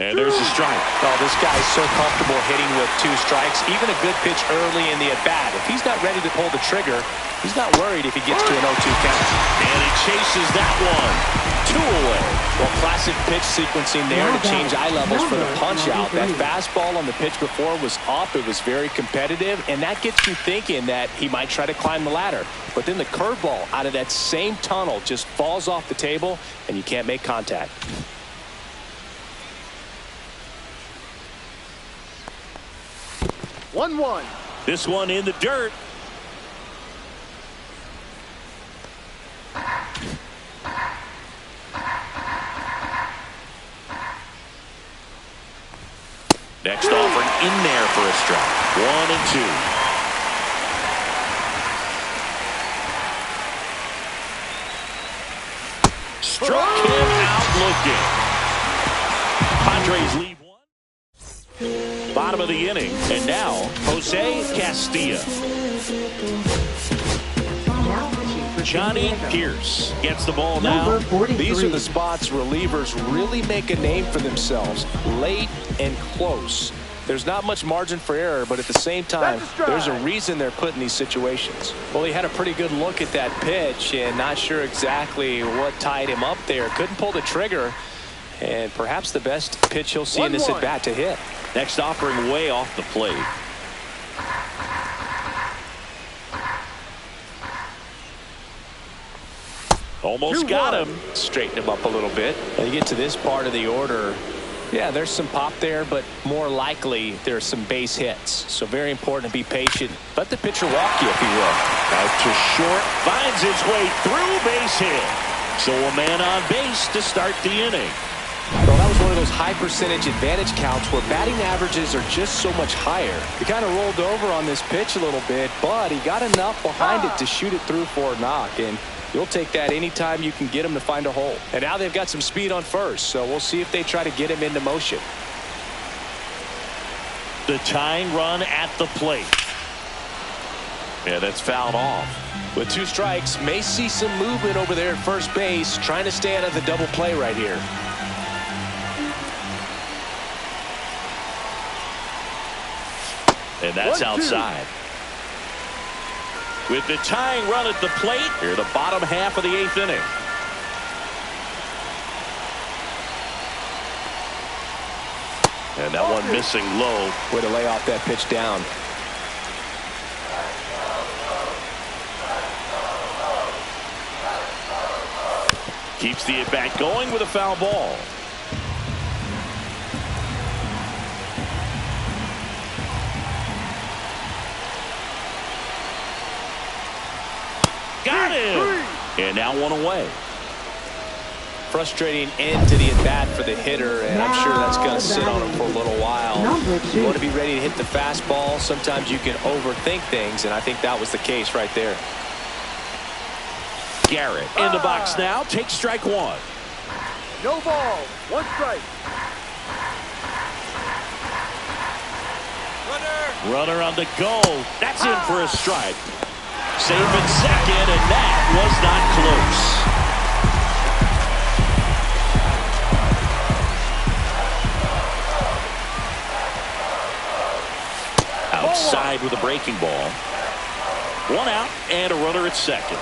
And there's a strike. Oh, this guy's so comfortable hitting with 2 strikes. Even a good pitch early in the at-bat. If he's not ready to pull the trigger, he's not worried if he gets to an 0-2 count. And he chases that one. 2 away. Well, classic pitch sequencing there to change eye levels for the punch-out. That fastball on the pitch before was up. It was very competitive, and that gets you thinking that he might try to climb the ladder. But then the curveball out of that same tunnel just falls off the table, and you can't make contact. 1-1. This one in the dirt. Next offering in there for a strike. 1-2. Struck him out looking. Padres lead 1. Bottom of the inning. And now, Jose Castillo. Johnny Pierce gets the ball now. These are the spots relievers really make a name for themselves. Late and close. There's not much margin for error, but at the same time, there's a reason they're put in these situations. Well, he had a pretty good look at that pitch and not sure exactly what tied him up there. Couldn't pull the trigger, and perhaps the best pitch he'll see in this at-bat to hit. Next offering way off the plate. Almost got him. Straighten him up a little bit. And you get to this part of the order. Yeah, there's some pop there, but more likely there's some base hits. So very important to be patient. Let the pitcher walk you, if he will. Out to short. Finds his way through, base hit. So a man on base to start the inning. Well, that was one of those high percentage advantage counts where batting averages are just so much higher. He kind of rolled over on this pitch a little bit, but he got enough behind it to shoot it through for a knock. And you'll take that anytime you can get him to find a hole. And now they've got some speed on first, so we'll see if they try to get him into motion. The tying run at the plate. Yeah, that's fouled off. With 2 strikes, may see some movement over there at first base, trying to stay out of the double play right here. And that's outside. With the tying run at the plate, here the bottom half of the 8th inning. And that one missing low. Way to lay off that pitch down. Keeps the at-bat going with a foul ball. Got him! And now one away. Frustrating end to the at-bat for the hitter, and I'm sure that's going to sit on him for a little while. You want to be ready to hit the fastball. Sometimes you can overthink things, and I think that was the case right there. Garrett in the box now. Takes strike 1. No ball. 1 strike. Runner on the go. That's in for a strike. Safe at second, and that was not close. Outside with a breaking ball. 1 out and a runner at second.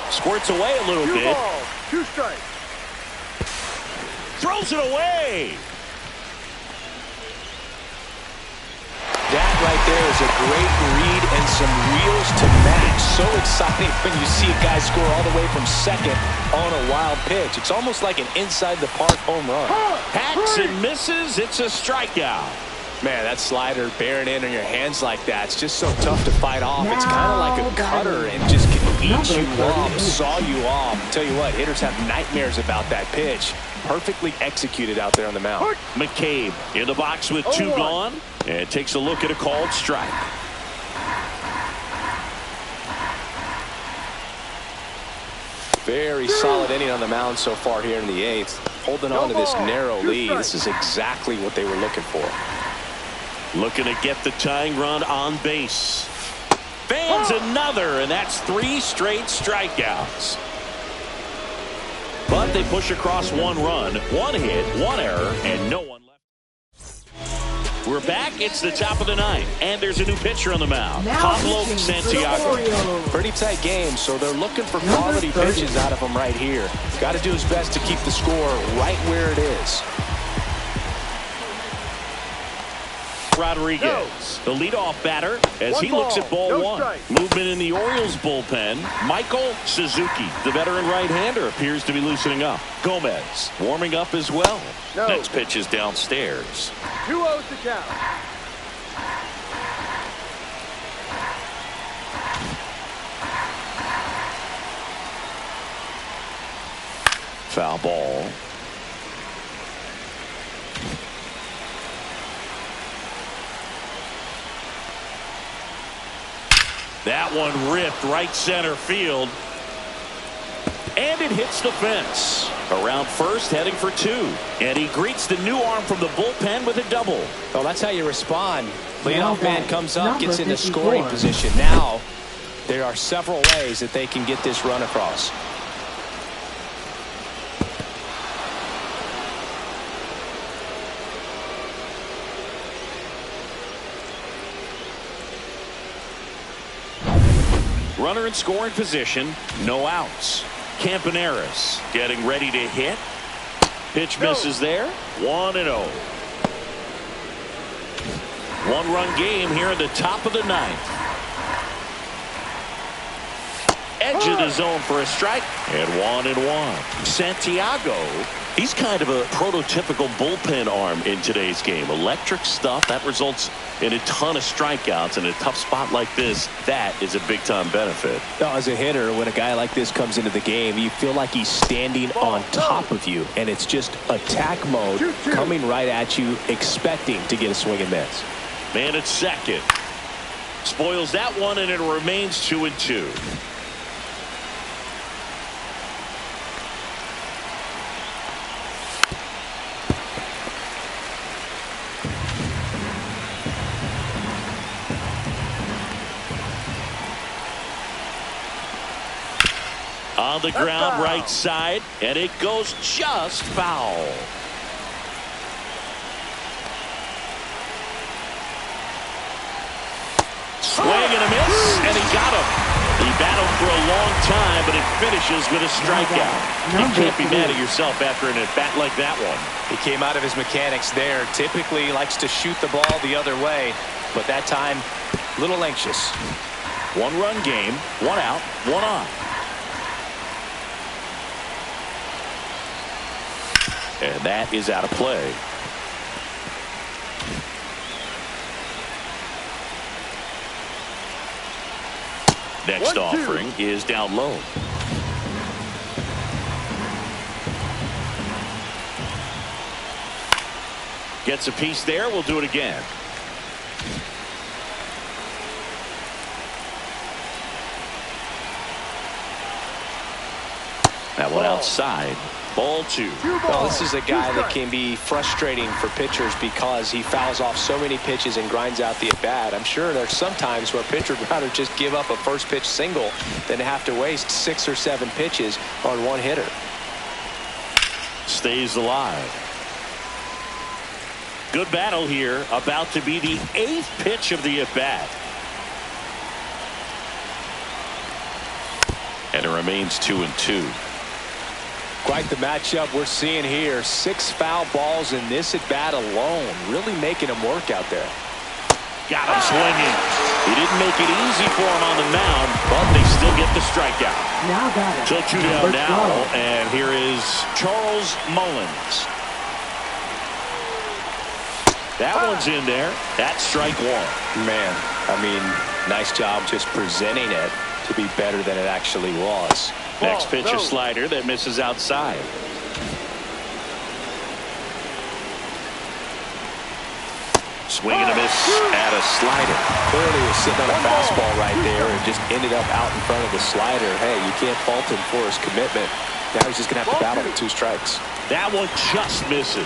Squirts away a little bit. 2 strikes. Throws it away. That right there is a great read and some wheels to match. So exciting when you see a guy score all the way from second on a wild pitch. It's almost like an inside-the-park home run. Hacks and misses. It's a strikeout. Man, that slider bearing in on your hands like that, it's just so tough to fight off. It's kind of like a cutter and just can eat you up, saw you off. Tell you what, hitters have nightmares about that pitch. Perfectly executed out there on the mound. McCabe in the box with 2 gone and takes a look at a called strike. Very solid inning on the mound so far here in the 8th. Holding on to this narrow lead. This is exactly what they were looking for. Looking to get the tying run on base. Fans another, and that's 3 straight strikeouts. But they push across 1 run, 1 hit, 1 error, and no one left. We're back. It's the top of the 9th, and there's a new pitcher on the mound. Pablo Santiago. Pretty tight game, so they're looking for quality pitches out of him right here. Got to do his best to keep the score right where it is. Rodriguez, the leadoff batter, as he looks at ball 1. Movement in the Orioles bullpen. Michael Suzuki, the veteran right-hander, appears to be loosening up. Gomez warming up as well. Next pitch is downstairs. 2-0 to count. Foul ball. That one ripped right center field. And it hits the fence. Around first, heading for 2. And he greets the new arm from the bullpen with a double. Well, that's how you respond. Leadoff man comes up, gets into scoring position. Now There are several ways that they can get this run across. Runner in scoring position, no outs. Campaneris getting ready to hit. Pitch misses there. 1-0. One-run game here in the top of the ninth. Edge of the zone for a strike. And 1-1. Santiago, he's kind of a prototypical bullpen arm in today's game. Electric stuff that results in a ton of strikeouts in a tough spot like this. That is a big-time benefit. Now, as a hitter, when a guy like this comes into the game, you feel like he's standing on top of you, and it's just attack mode coming right at you, expecting to get a swing and miss. Man at second. Spoils that one, and it remains 2-2. On the ground, right side, and it goes just foul. Swing and a miss, and he got him. He battled for a long time, but it finishes with a strikeout. You can't be mad at yourself after an at-bat like that one. He came out of his mechanics there. Typically he likes to shoot the ball the other way, but that time, a little anxious. One-run game, one out, one on. And that is out of play. Next offering is down low. Gets a piece there. We'll do it again. That one outside. Ball 2. Well, this is a guy that can be frustrating for pitchers because he fouls off so many pitches and grinds out the at-bat. I'm sure there's some times where a pitcher would rather just give up a first pitch single than to have to waste 6 or 7 pitches on one hitter. Stays alive. Good battle here. About to be the 8th pitch of the at-bat. And it remains 2-2. Quite the matchup we're seeing here. 6 foul balls in this at bat alone, really making him work out there. Got him swinging. He didn't make it easy for him on the mound, but they still get the strikeout. Now got it. So 2 down now, and here is Charles Mullins. That one's in there. That's strike 1. Man, I mean, nice job just presenting it to be better than it actually was. Next pitch, a slider that misses outside. Swing and a miss at a slider. Clearly was sitting on a fastball right there and just ended up out in front of the slider. Hey, you can't fault him for his commitment. Now he's just going to have to battle with 2 strikes. That one just misses.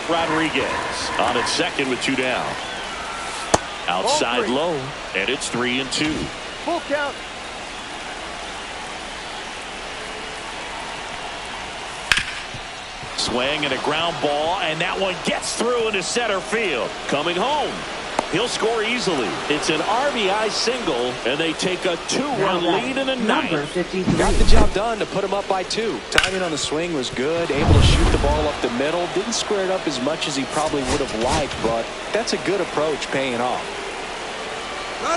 Rodriguez on at second with 2 down. Outside low, and it's 3-2. Full count. Swing and a ground ball, and that one gets through into center field. Coming home. He'll score easily. It's an RBI single, and they take a 2-run lead in the ninth. Got the job done to put him up by 2. Timing on the swing was good. Able to shoot the ball up the middle. Didn't square it up as much as he probably would have liked, but that's a good approach paying off.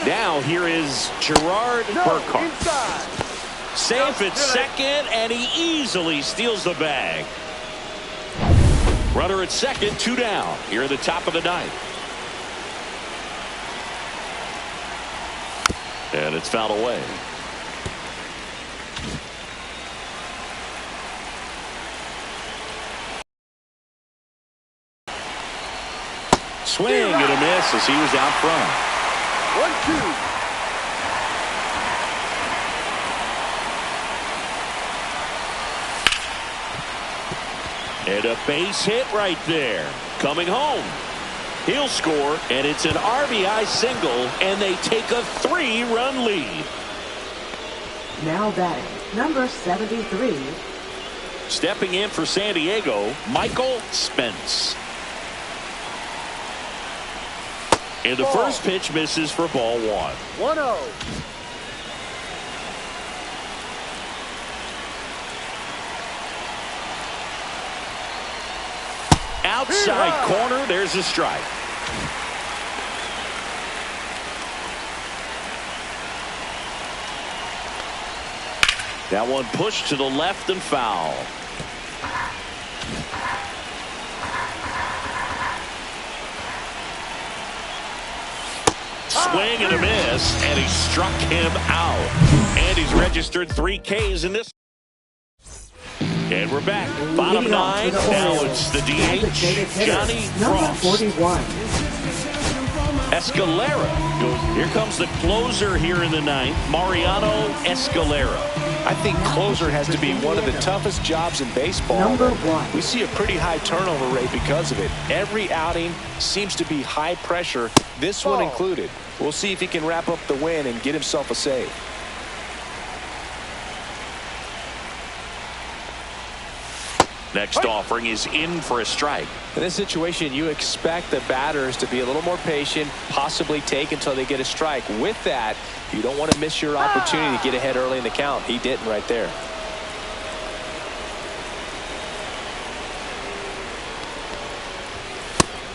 Now here is Gerard Burkhart. Safe at second, and he easily steals the bag. Runner at second, 2 down. Here at the top of the ninth. And it's fouled away. Swing and a miss as he was out front. 1-2. And a base hit right there. Coming home. He'll score, and it's an RBI single, and they take a 3-run lead. Now batting, number 73. Stepping in for San Diego, Michael Spence. And the first pitch misses for ball 1. 1-0. Outside corner, there's a strike. That one pushed to the left and foul. Swing and a miss, and he struck him out. And he's registered 3 Ks in this. And we're back. Bottom 9. Now it's the DH, Johnny Frost. 41. Escalera. Here comes the closer here in the 9th, Mariano Escalera. I think closer has to be one of the toughest jobs in baseball. Number 1. We see a pretty high turnover rate because of it. Every outing seems to be high pressure, this one included. We'll see if he can wrap up the win and get himself a save. Next offering is in for a strike. In this situation, you expect the batters to be a little more patient, possibly take until they get a strike. With that, you don't want to miss your opportunity to get ahead early in the count. He didn't right there.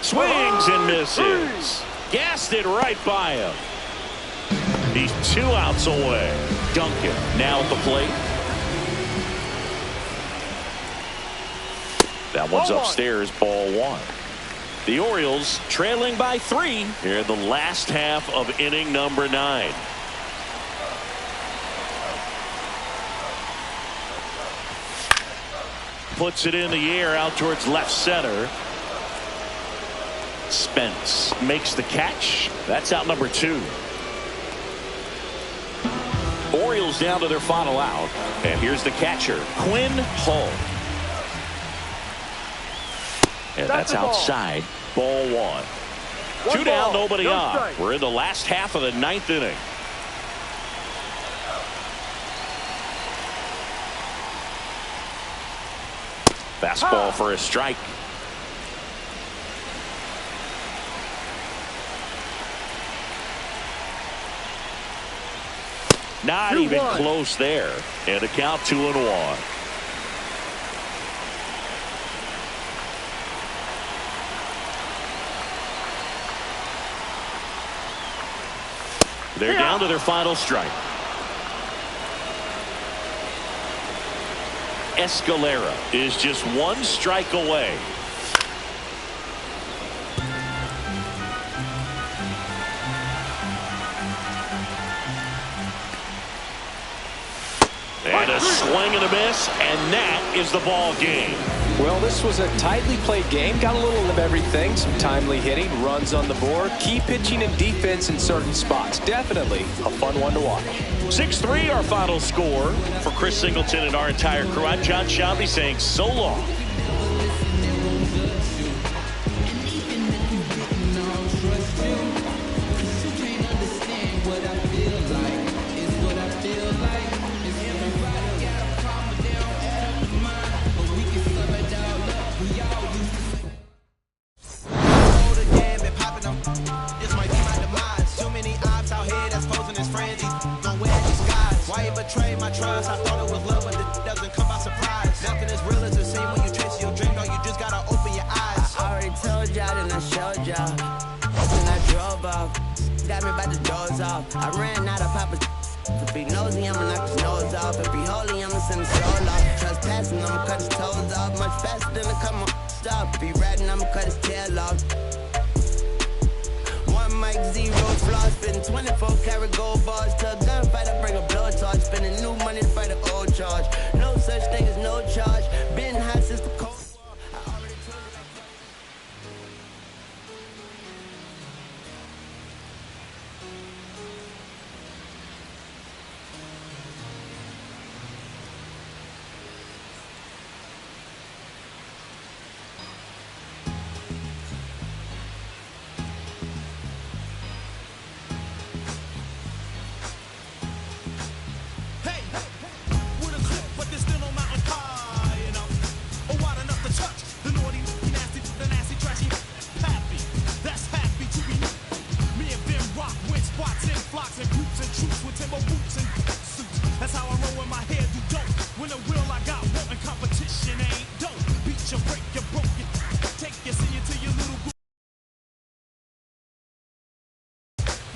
Swings and misses. Gassed it right by him. He's 2 outs away. Duncan now at the plate. That one's upstairs, ball 1. The Orioles trailing by 3 here in the last half of inning number 9. Puts it in the air out towards left center. Spence makes the catch. That's out number 2. Orioles down to their final out. And here's the catcher, Quinn Hull. And that's outside. Ball 1. 2 down, nobody on. We're in the last half of the 9th inning. Fastball for a strike. Not even close there. And the count 2-1. They're down to their final strike. Escalera is just 1 strike away. And a swing and a miss, and that is the ball game. Well, this was a tightly played game. Got a little of everything. Some timely hitting, runs on the board, key pitching and defense in certain spots. Definitely a fun one to watch. 6-3 our final score. For Chris Singleton and our entire crew, I'm John Shelby saying so long. I ran out of poppers. To be nosy, I'ma knock his nose off. If be holy, I'ma send his soul off. Trespassing, I'ma cut his toes off. Much faster than a come on. Stop. Be ratting, I'ma cut his tail off. 1 mic, 0 flaws. Spitting 24 karat gold bars. To a gunfight, I bring a blowtorch. Spending new money to fight an old charge. No such thing as no charge. Been hot since the cold.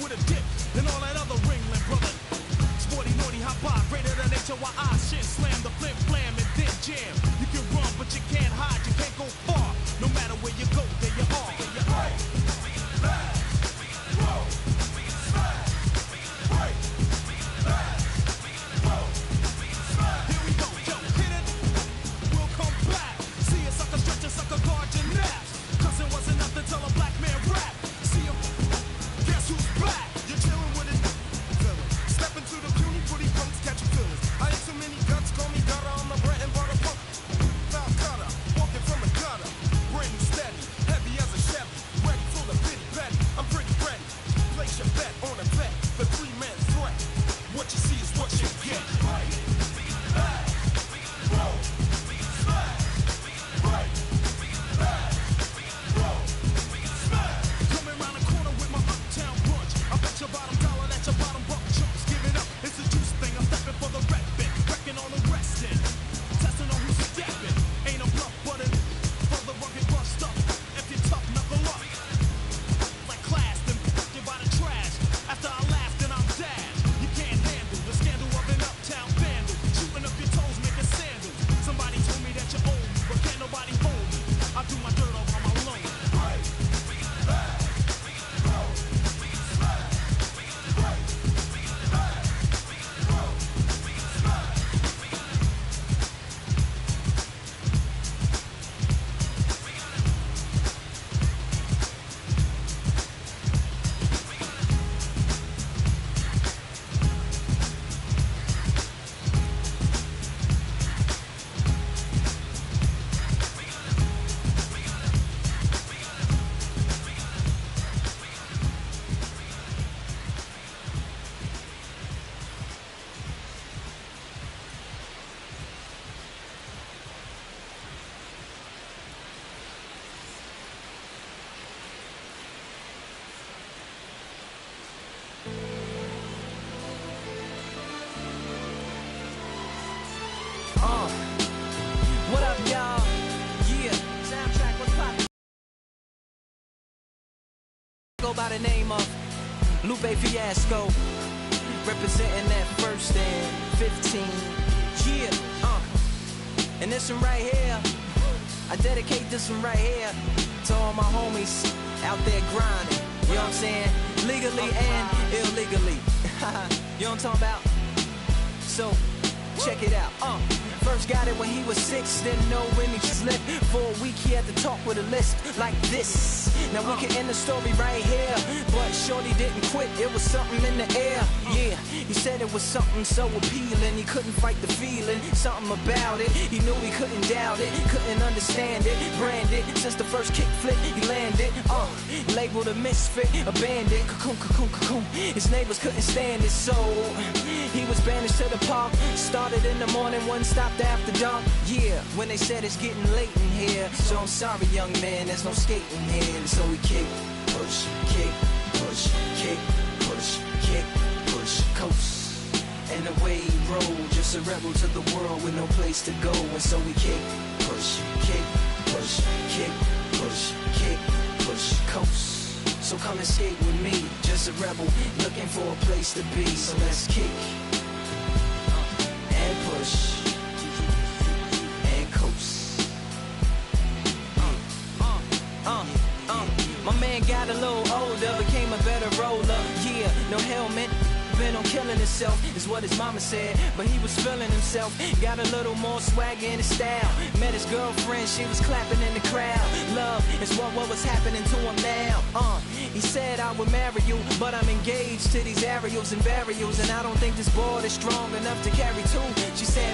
with a dip and all that other ringling, brother. Sporty, naughty, hot pop, greater than HOI, shit, slam the flip, flam, and then jam. You can run, but you can't hide, you can't go far. No matter where you go, there you are. Right, back, roll, smash, right, back, roll, smash. Here we go, yo, hit it, we'll come back. See a sucker stretch a sucker guard your naps. Cause it wasn't nothing till a black man rap. See him, guess who's back? You're chillin' with it, villain. Step into the puny, pretty punks, catch your feelings. I ain't too many guts, call me gutter, I'm the bread and butter punk. Foul cutter, walking from the gutter. Brand new steady, heavy as a Chevy. Ready for the bitty betty, I'm pretty ready. Place your bet on a bet, the 3-man threat. What you see is what you get. Right, back, roll, smash. Right, back, roll, smash. Coming around the corner with my uptown brunch. I bet your bottom dollar that your bottom buck chumps. Give it up, it's a juice thing. I'm stepping for the rep bit, wrecking on the rest in. Testing on who's stepping. Ain't a bluff, but it for the rugged bust up. Empty tough, knuckle up. Like class, then you by the trash. After I laugh, then I'm dash. You can't handle the scandal of an uptown vandal. Shooting up your toes, making sandals. Somebody told me that you own me, but can't nobody hold me. I do my dirt all on my own. Right, back, roll, smash. Right, back, roll, smash. What up, y'all? Yeah. Soundtrack, what's poppin'? Go by the name of Lupe Fiasco, representing that 1st and 15. Yeah, and this one right here, I dedicate this one right here to all my homies out there grinding. You know what I'm saying? Legally and illegally. You know what I'm talking about? So, check it out. First got it when he was 6, didn't know when he slipped. For a week he had to talk with a lisp like this. Now we can end the story right here, but shorty didn't quit, it was something in the air. Yeah, he said it was something so appealing, he couldn't fight the feeling, something about it. He knew he couldn't doubt it, couldn't understand it. Branded, since the first kick flip he landed. Labeled a misfit, a bandit. Cocoon, cocoon, cocoon. His neighbors couldn't stand it, so he was banished to the park. Started in the morning, one stopped after dark. Yeah, when they said it's getting late in here, so I'm sorry, young man, there's no skating here. So we kick, push, kick, push, kick, push, kick, push, coast. And away he rolled, just a rebel to the world with no place to go. And so we kick, push, kick, push, kick, push, kick, push, coast. So come and skate with me, just a rebel looking for a place to be. So let's kick and push and coast. My man got a little older, became a better roller. Yeah, no helmet, been on killing himself, is what his mama said. But he was feeling himself, got a little more swagger in his style. Met his girlfriend, she was clapping in the crowd. Love is what was happening to him now. He said I would marry you, but I'm engaged to these aerials and burials, and I don't think this board is strong enough to carry two. She said